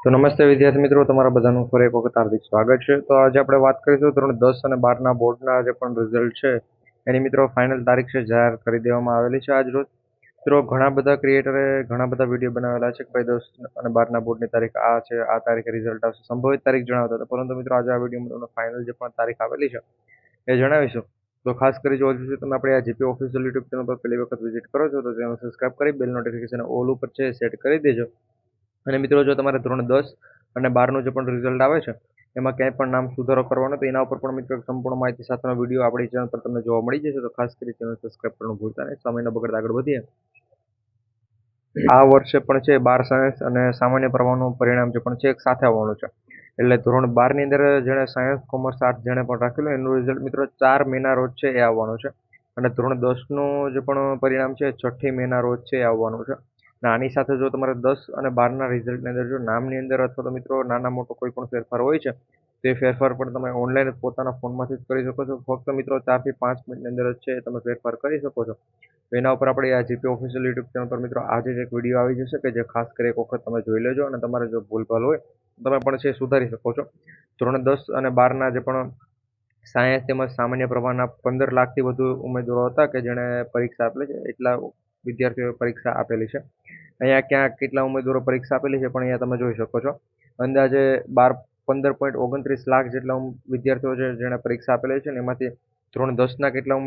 તો નમસ્તે વિદ્યાર્થી મિત્રો, તમારા બધાનું ફરી એક વખત હાર્દિક સ્વાગત છે. તો આજે આપણે વાત કરીશું ધોરણ 10 અને 12ના બોર્ડના જે પણ રિઝલ્ટ છે એની મિત્રો ફાઇનલ તારીખ છે જાહેર કરી દેવામાં આવેલી છે આજ રોજ. મિત્રો ઘણા બધા ક્રિએટરે ઘણા બધા વિડીયો બનાવેલા છે કે ભાઈ 10 અને 12ના બોર્ડની તારીખ આ છે, આ તારીખે રિઝલ્ટ આવશે, સંભવિત તારીખ જણાવતા હતા. પરંતુ મિત્રો આજે આ વિડીયોમાં તમને ફાઇનલ જે પણ તારીખ આવેલી છે એ જણાવીશું. તો ખાસ કરી જો હજુ તમે આપણે આ જીપી ઓફિશિયલ યુટ્યુબ ચેનલ પર પહેલી વખત વિઝિટ કરો છો તો ચેનલ સબસ્ક્રાઇબ કરી બેલ નોટિફિકેશન ઓલ ઉપર છે સેટ કરી દેજો. અને મિત્રો જો તમારે ધોરણ 10 અને 12નું જે પણ રિઝલ્ટ આવે છે એમાં ક્યાંય પણ નામ સુધારો કરવાનો તો એના ઉપર પણ મિત્રો સંપૂર્ણ માહિતી સાથેનો વિડીયો આપણી ચેનલ પર તમને જોવા મળી જશે. તો ખાસ કરી ચેનલ સબસ્ક્રાઇબ કરવાનું ભૂલતા નહીં. સમય ન બગડતા આગળ વધીએ. આ વર્ષે પણ છે 12 સાયન્સ અને સામાન્ય પ્રવાહનું પરિણામ જે પણ છે એક સાથે આવવાનું છે. એટલે ધોરણ 12ની અંદર જેણે સાયન્સ, કોમર્સ, આર્ટ્સ જેણે પણ રાખેલું એનું રિઝલ્ટ મિત્રો 4 મેના રોજ છે એ આવવાનું છે. અને ધોરણ 10નું જે પણ પરિણામ છે 6 મેના રોજ છે એ આવવાનું છે. અને આની સાથે જો તમારે 10 અને 12ના રિઝલ્ટની અંદર જો નામની અંદર અથવા તો મિત્રો નાના મોટો કોઈ પણ ફેરફાર હોય છે તો એ ફેરફાર પણ તમે ઓનલાઈન પોતાના ફોનમાંથી જ કરી શકો છો. ફક્ત મિત્રો 4 થી 5 મિનિટની અંદર જ છે તમે ફેરફાર કરી શકો છો. તો એના ઉપર આપણે આ જીપી ઓફિશિયલ યુટ્યુબ ચેનલ પર મિત્રો આજે જ એક વિડીયો આવી જશે કે જે ખાસ કરી એક વખત તમે જોઈ લેજો. અને તમારે જો ભૂલભાલ હોય તમે પણ છે સુધારી શકો છો. ધોરણ 10 અને 12ના જે પણ સાયન્સ તેમજ સામાન્ય પ્રવાહના 15 લાખથી વધુ ઉમેદવારો હતા કે જેણે પરીક્ષા આપેલી છે. એટલા વિદ્યાર્થીઓએ પરીક્ષા આપેલી છે. અહીંયા ક્યાં કેટલા ઉમેદવારો પરીક્ષા આપેલી છે પણ અહીંયા તમે જોઈ શકો છો. અંદાજે 15.29 લાખ જેટલા વિદ્યાર્થીઓ છે જેણે પરીક્ષા આપેલી છે. અને એમાંથી ધોરણ 10ના કેટલા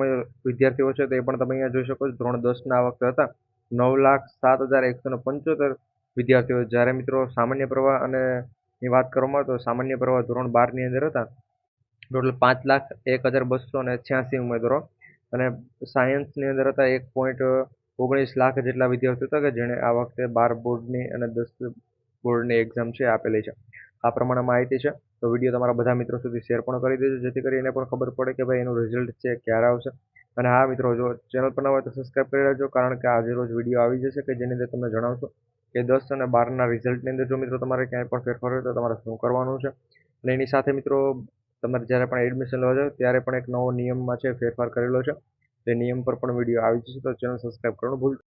વિદ્યાર્થીઓ છે તે પણ તમે અહીંયા જોઈ શકો છો. ધોરણ 10ના આ વખતે હતા 9,07,175 વિદ્યાર્થીઓ. જ્યારે મિત્રો સામાન્ય પ્રવાહ અને ની વાત કરવામાં તો સામાન્ય પ્રવાહ ધોરણ 12ની અંદર હતા ટોટલ 5,01,286 ઉમેદવારો. અને સાયન્સની અંદર હતા 1.19 લાખ જેટલા વિદ્યાર્થીઓ હતા કે જેણે આ વખતે 12 બોર્ડની અને 10 બોર્ડની એક્ઝામ છે આપેલી છે. આ પ્રમાણે માહિતી છે. તો વિડીયો તમારા બધા મિત્રો સુધી શેર પણ કરી દેજો જેથી કરી એને પણ ખબર પડે કે ભાઈ એનું રિઝલ્ટ છે ક્યારે આવશે. અને હા મિત્રો, જો ચેનલ પર ન હોય તો સબસ્ક્રાઇબ કરી લેજો કારણ કે આજે રોજ વિડીયો આવી જશે કે જેની અંદર તમને જણાવશો કે 10 અને 12ના રિઝલ્ટની અંદર જો મિત્રો તમારે ક્યાંય પણ ફેરફાર હોય તો તમારે શું કરવાનું છે. અને એની સાથે મિત્રો તમારે જ્યારે પણ એડમિશન લેવા જાવ ત્યારે પણ એક નવો નિયમમાં છે ફેરફાર કરેલો છે. તે નિયમ પર પણ વિડીયો આવી જશે. તો ચેનલ સબસ્ક્રાઇબ કરવાનું ભૂલતા